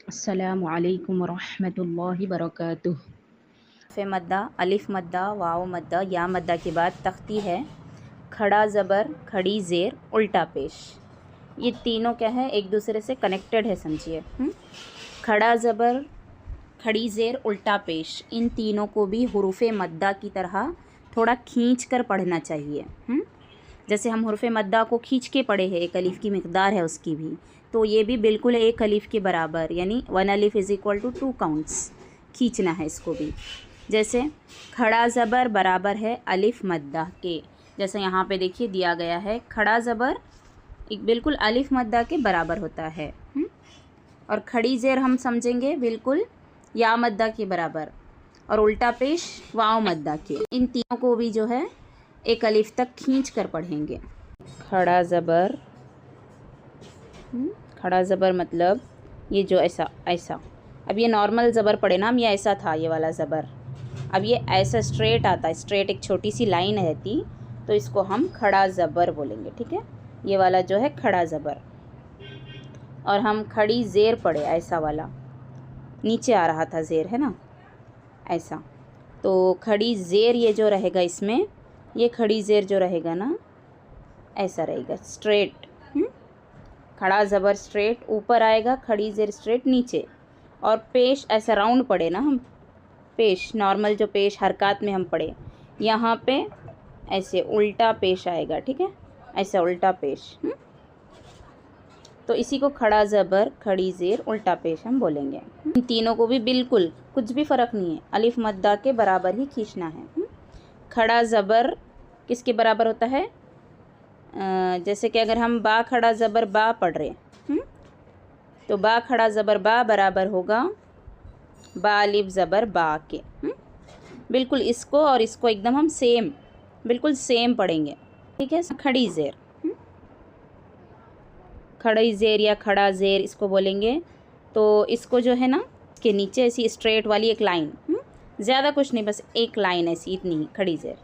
अस्सलामु अलैकुम वरहमतुल्लाहि वबरकातुह। फ़े मद्दा, अलिफ मद्दा, वाव मद्दा, या मद्दा के बाद तख्ती है, खड़ा ज़बर, खड़ी ज़ेर, उल्टा पेश। ये तीनों क्या है, एक दूसरे से कनेक्टेड है, समझिए। खड़ा ज़बर, खड़ी ज़ेर, उल्टा पेश, इन तीनों को भी हुरूफ़े मद्दा की तरह थोड़ा खींच कर पढ़ना चाहिए। जैसे हम हुरूफ़े मद्दा को खींच के पढ़े हैं, एक अलिफ़ की मिक़दार है उसकी भी, तो ये भी बिल्कुल एक अलिफ़ के बराबर, यानी 1 अलिफ़ इज़ इक्वल टू 2 काउंट्स खींचना है इसको भी। जैसे खड़ा ज़बर बराबर है अलिफ़ मद्दा के, जैसे यहाँ पे देखिए दिया गया है, खड़ा ज़बर एक बिल्कुल अलिफ़ मद्दा के बराबर होता है। और खड़ी ज़ेर हम समझेंगे बिल्कुल या मद्दा के बराबर, और उल्टा पेश वाव मद्दा के। इन तीनों को भी जो है एक अलिफ़ तक खींच कर पढ़ेंगे। खड़ा ज़बर, खड़ा ज़बर मतलब ये जो ऐसा ऐसा, अब ये नॉर्मल ज़बर पढ़े ना हम, ये ऐसा था ये वाला ज़बर, अब ये ऐसा स्ट्रेट आता है, स्ट्रेट एक छोटी सी लाइन रहती, तो इसको हम खड़ा ज़बर बोलेंगे, ठीक है। ये वाला जो है खड़ा ज़बर। और हम खड़ी ज़ेर पढ़े, ऐसा वाला नीचे आ रहा था ज़ेर, है ना, ऐसा, तो खड़ी ज़ेर ये जो रहेगा इसमें, ये खड़ी ज़ेर जो रहेगा ना, ऐसा रहेगा स्ट्रेट। खड़ा ज़बर स्ट्रेट ऊपर आएगा, खड़ी ज़ेर स्ट्रेट नीचे, और पेश ऐसा राउंड पढ़े ना हम, पेश नॉर्मल जो पेश हरकत में हम पढ़े, यहाँ पे ऐसे उल्टा पेश आएगा, ठीक है, ऐसा उल्टा पेश। तो इसी को खड़ा ज़बर, खड़ी ज़ेर, उल्टा पेश हम बोलेंगे। इन तीनों को भी बिल्कुल कुछ भी फ़र्क नहीं है, अलिफ मद्दा के बराबर ही खींचना है। खड़ा ज़बर किसके बराबर होता है, जैसे कि अगर हम बा खड़ा ज़बर बा पढ़ रहे हैं, तो बा खड़ा ज़बर बा बराबर होगा बा अलिफ ज़बर बा के। बिल्कुल इसको और इसको एकदम हम सेम, बिल्कुल सेम पढ़ेंगे, ठीक है। खड़ी ज़ेर, खड़ी ज़ेर या खड़ा ज़ेर इसको बोलेंगे। तो इसको जो है ना, के नीचे ऐसी स्ट्रेट वाली एक लाइन, ज़्यादा कुछ नहीं, बस एक लाइन ऐसी, इतनी ही खड़ी ज़ेर,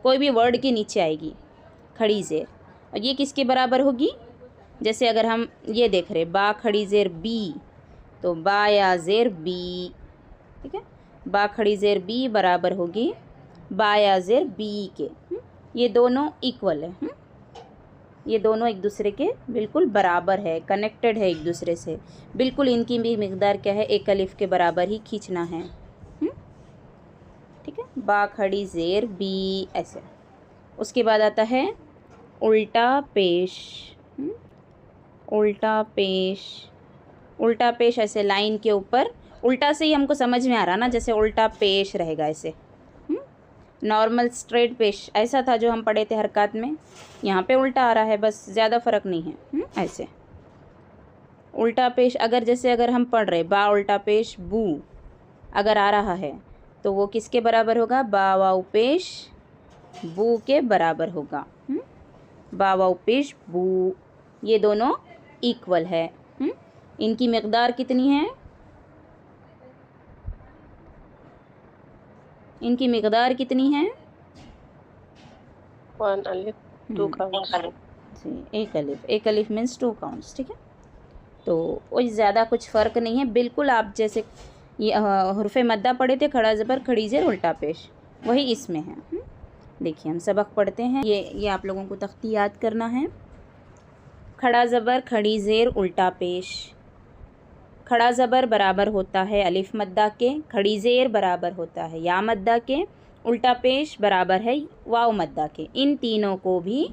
कोई भी वर्ड के नीचे आएगी खड़ी ज़ेर। और ये किसके बराबर होगी, जैसे अगर हम ये देख रहे बा खड़ी ज़ेर बी, तो बा या ज़ेर बी, ठीक है, बा खड़ी ज़ेर बी बराबर होगी बा या ज़ेर बी के। ये दोनों इक्वल है, ये दोनों एक दूसरे के बिल्कुल बराबर है, कनेक्टेड है एक दूसरे से, बिल्कुल इनकी भी मिक़दार क्या है, एक अलिफ़ के बराबर ही खींचना है, ठीक है। बा खड़ी ज़ेर बी, ऐसे। उसके बाद आता है उल्टा पेश, उल्टा पेश, उल्टा पेश ऐसे लाइन के ऊपर, उल्टा से ही हमको समझ में आ रहा ना, जैसे उल्टा पेश रहेगा ऐसे। नॉर्मल स्ट्रेट पेश ऐसा था जो हम पढ़े थे हरकत में, यहाँ पे उल्टा आ रहा है, बस ज़्यादा फ़र्क नहीं है। ऐसे उल्टा पेश, अगर जैसे अगर हम पढ़ रहे बा उल्टा पेश बू अगर आ रहा है, तो वो किसके बराबर होगा, बा वाव पेश बू के बराबर होगा। बा वाव पेश बू, ये दोनों इक्वल है। इनकी मिक़दार कितनी है, इनकी मिक़दार कितनी है, 1 अलिफ 2 काउंट्स। एक अलिफ, एक अलिफ मीन्स 2 काउंट्स, ठीक है। तो कोई ज़्यादा कुछ फ़र्क नहीं है, बिल्कुल आप जैसे ये हुर्फ़े मद्दा पढ़े थे, खड़ा ज़बर खड़ी ज़ेर उल्टा पेश, वही इसमें है। देखिए हम सबक पढ़ते हैं, ये आप लोगों को तख्ती याद करना है। खड़ा ज़बर खड़ी ज़ेर उल्टा पेश, खड़ा ज़बर बराबर होता है अलिफ मद्दा के, खड़ी ज़ेर बराबर होता है या मद्दा के, उल्टा पेश बराबर है वाव मद्दा के। इन तीनों को भी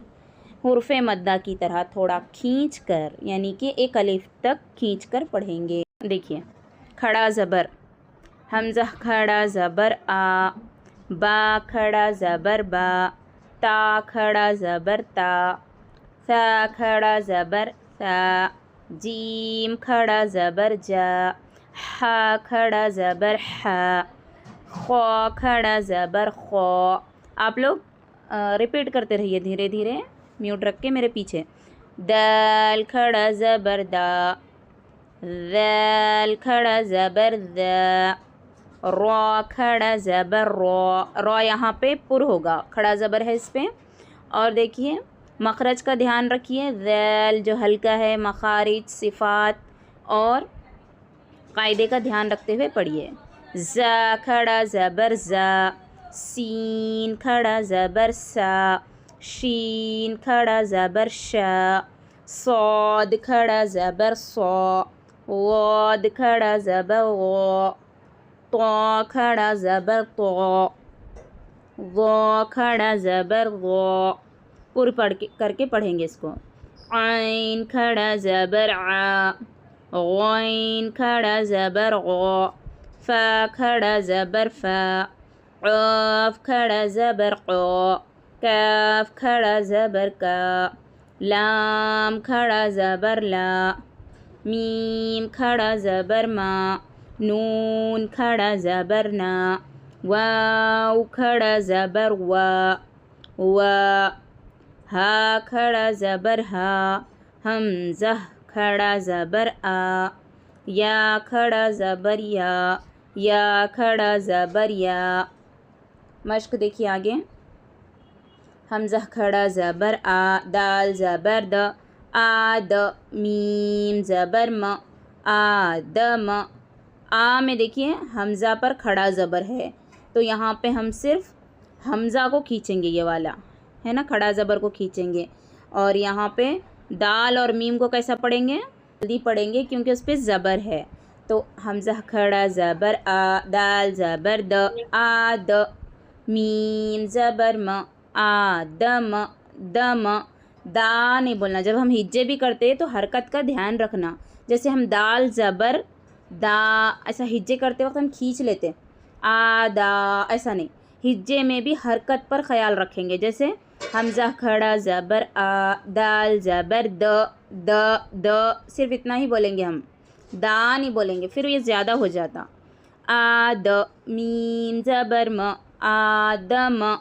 हुर्फ़े मद्दा की तरह थोड़ा खींच कर, यानी कि एक अलिफ तक खींच कर पढ़ेंगे। देखिए खड़ा ज़बर, हमज़ा खड़ा ज़बर आ, बा खड़ा ज़बर बा, ता खड़ा ज़बर ता, सा खड़ा ज़बर सा, जीम खड़ा ज़बर जा, हा खड़ा ज़बर हा, खौ खड़ा ज़बर खौ। आप लोग रिपीट करते रहिए धीरे धीरे, म्यूट रख के मेरे पीछे। दाल खड़ा ज़बर दा, ज़ैल खड़ा ज़बर ज़ा, रॉ खड़ा ज़बर रॉ, रॉ यहाँ पे पुर होगा, खड़ा ज़बर है इस पे। और देखिए मखरज का ध्यान रखिए, ज़ैल जो हल्का है, मखारिज सिफ़ात और कायदे का ध्यान रखते हुए पढ़िए। ज़ा खड़ा ज़बर ज़ा, सीन खड़ा ज़बर सा, शीन खड़ा ज़बर शा, सौद खड़ा ज़बर सौ, वाद खड़ा ज़बर वो, तो खड़ा ज़बर तो, वो खड़ा ज़बर वो। पूरी पढ़ के करके पढ़ेंगे इसको। आइन खड़ा ज़बर आ, गौइन खड़ा ज़बर गौ, फा खड़ा ज़बर फा, क़ाफ खड़ा ज़बर क़ौ, काफ खड़ा ज़बर का, लाम खड़ा ज़बर ला, मीम खड़ा ज़बर मा, नून खड़ा ज़बर ना, वाव खड़ा ज़बर वा, हा खड़ा ज़बर हा, हमज़ा खड़ा ज़बर आ, या खड़ा ज़बर या खड़ा ज़बर या। मश्क देखिए आगे। हमज़ा खड़ा ज़बर आ, दाल ज़बर द, आद, मीम ज़बर म, आदम। आ में देखिए हमज़ा पर खड़ा ज़बर है, तो यहाँ पे हम सिर्फ हमज़ा को खींचेंगे, ये वाला है ना, खड़ा ज़बर को खींचेंगे। और यहाँ पे दाल और मीम को कैसा पढ़ेंगे, जल्दी पढ़ेंगे क्योंकि उस पर ज़बर है। तो हमज़ा खड़ा ज़बर आ, दाल ज़बर द, आद, मीम ज़बर म, आदम, दम। दा नहीं बोलना। जब हम हिज्जे भी करते हैं तो हरकत का ध्यान रखना। जैसे हम दाल ज़बर दा, ऐसा हिज्जे करते वक्त हम खींच लेते, आ दा, ऐसा नहीं। हिज्जे में भी हरकत पर ख्याल रखेंगे। जैसे हमज़ा खड़ा ज़बर आ, दाल ज़बर द, सिर्फ इतना ही बोलेंगे हम, दा नहीं बोलेंगे, फिर ये ज़्यादा हो जाता। आद, मीम ज़बर म, आदम।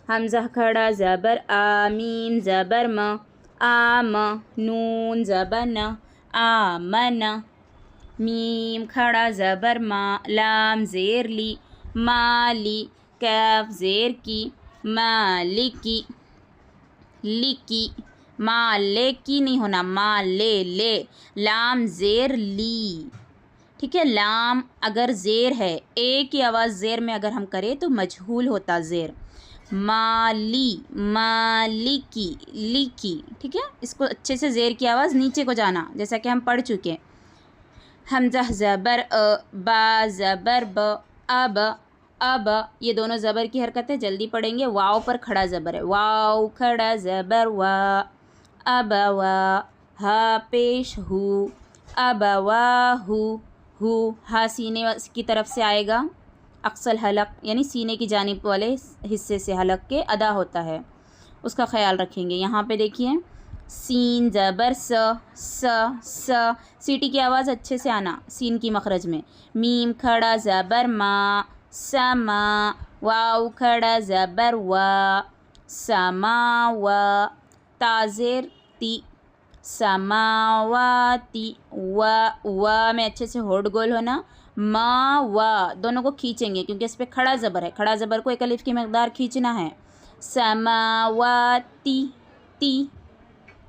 हमज़ा खड़ा ज़बर आ, मीम ज़बर म, आम, नून ज़बर न, आमन। मीम खड़ा ज़बर मा, लाम ज़ेर ली, माली, कैफ ज़ेर की, मालिकी, लिकी। माले की नहीं होना, माले ले, लाम ज़ेर ली। ठीक है, लाम अगर ज़ेर है, ए की आवाज़ ज़ेर में अगर हम करें तो मजहूल होता ज़ेर। माली, मालिकी, लिकी। ठीक है, इसको अच्छे से ज़ेर की आवाज़ नीचे को जाना, जैसा कि हम पढ़ चुके हैं। हमज़ा ज़बर अ, बा ज़बर ब, अब, ये दोनों ज़बर की हरकत है, जल्दी पढ़ेंगे। वाव पर खड़ा ज़बर है, वाव खड़ा ज़बर वा, अब वा, हा पेश हु, अब हु, हा सीने की तरफ से आएगा, अक्सल हलक यानी सीने की जानिब वाले हिस्से से हलक के अदा होता है, उसका ख्याल रखेंगे। यहाँ पे देखिए, सीन ज़बर स, सीटी की आवाज़ अच्छे से आना सीन की मखरज में। मीम खड़ा ज़बर मा, समा, वाव खड़ा ज़बर वा, समावा, ताज़ेर ती, समावाती। वा में अच्छे से होड़ गोल होना। मा वा दोनों को खींचेंगे क्योंकि इस पर खड़ा ज़बर है, खड़ा ज़बर को एक अलिफ की मकदार खींचना है। समावाती, ती।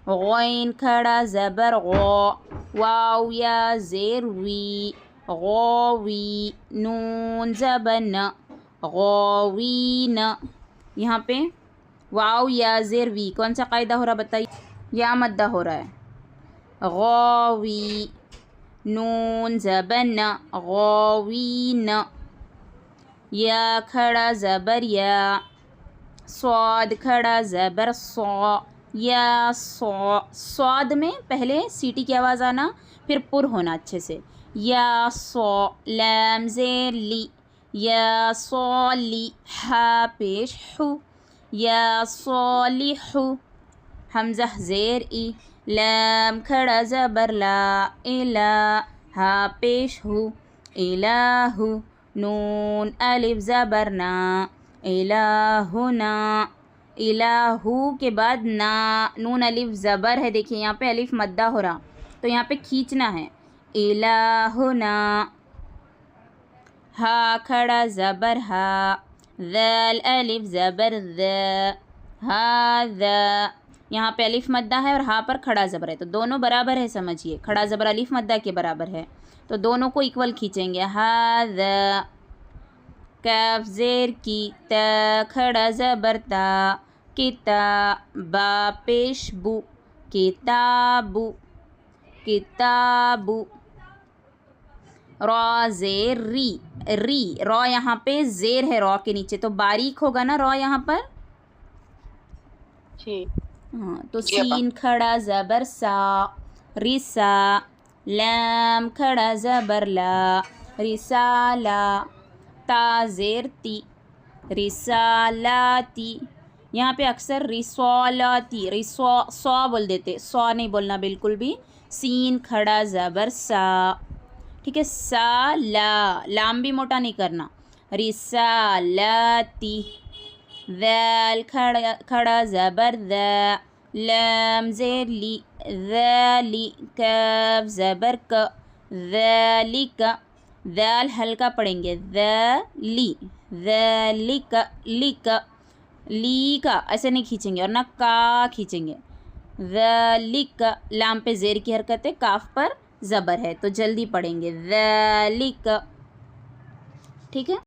गौइन खड़ा ज़बर गौ, वाव या ज़ेर वी, गौवी, नून ज़बर न, गौवीन। यहाँ पे वाव या ज़ेर वी, कौन सा कायदा हो रहा बताइए? या मद्दा हो रहा है। गौवी, नून ज़बर न, गौवीन। या खड़ा ज़बर या, स्वाद खड़ा ज़बर सौ, या सौ। स्वाद में पहले सीटी की आवाज़ आना, फिर पुर होना अच्छे से। या सौ, लाम ज़ेर ली, या सौली, हा पेश हु, या सौलिहु। हमज़ा ज़ेर ई, लाम खड़ा ज़बर ला, इला, हा पेश हु, इलाहु। नून अलिफ ज़बर ना, इलाहुना। इलाहु के बाद ना, नून अलिफ ज़बर है, देखिए यहाँ पे अलिफ मद्दा हो रहा, तो यहाँ पे खींचना है। इलाहुना। हा खड़ा ज़बर हा, ज़ाल अलिफ ज़बर ज़, हाज़ा। यहाँ पे अलिफ मद्दा है और हा पर खड़ा ज़बर है, तो दोनों बराबर है, समझिए। खड़ा ज़बर अलिफ मद्दा के बराबर है। तो दोनों को इक्वल खींचेंगे। हाज़ा, काफ ज़ेर की, ता खड़ा ज़बर ता, किताबा पेश बु, किताबु, किताबु। रॉ ज़ेर री, री, रॉ यहाँ पे ज़ेर है रॉ के नीचे, तो बारीक होगा ना रॉ यहाँ पर। जी हाँ, तो जी अपा। सीन खड़ा ज़बर सा, रिसा, लैम खड़ा ज़बर ला, रिसाला, ता ज़ेर ती, रिसालाती। यहाँ पे अक्सर रिसौलाती, सौ बोल देते, सौ नहीं बोलना बिल्कुल भी। सीन खड़ा ज़बर सा, ठीक है। सा ला, लाम भी मोटा नहीं करना। रिसालाती। ज़ैल खड़ा ज़बर ज़ा, लैम ज़ेर ली, ज़ैली, काफ ज़बर क, ज़ैलिक। ज़ैल हल्का पढ़ेंगे, ज़ैली, ज़ैलिक, लिक, ली का ऐसे नहीं खींचेंगे और ना का खींचेंगे। ज़ैलिक, लाम पे ज़ेर की हरकत है, काफ पर ज़बर है, तो जल्दी पढ़ेंगे ज़ैलिक, ठीक है।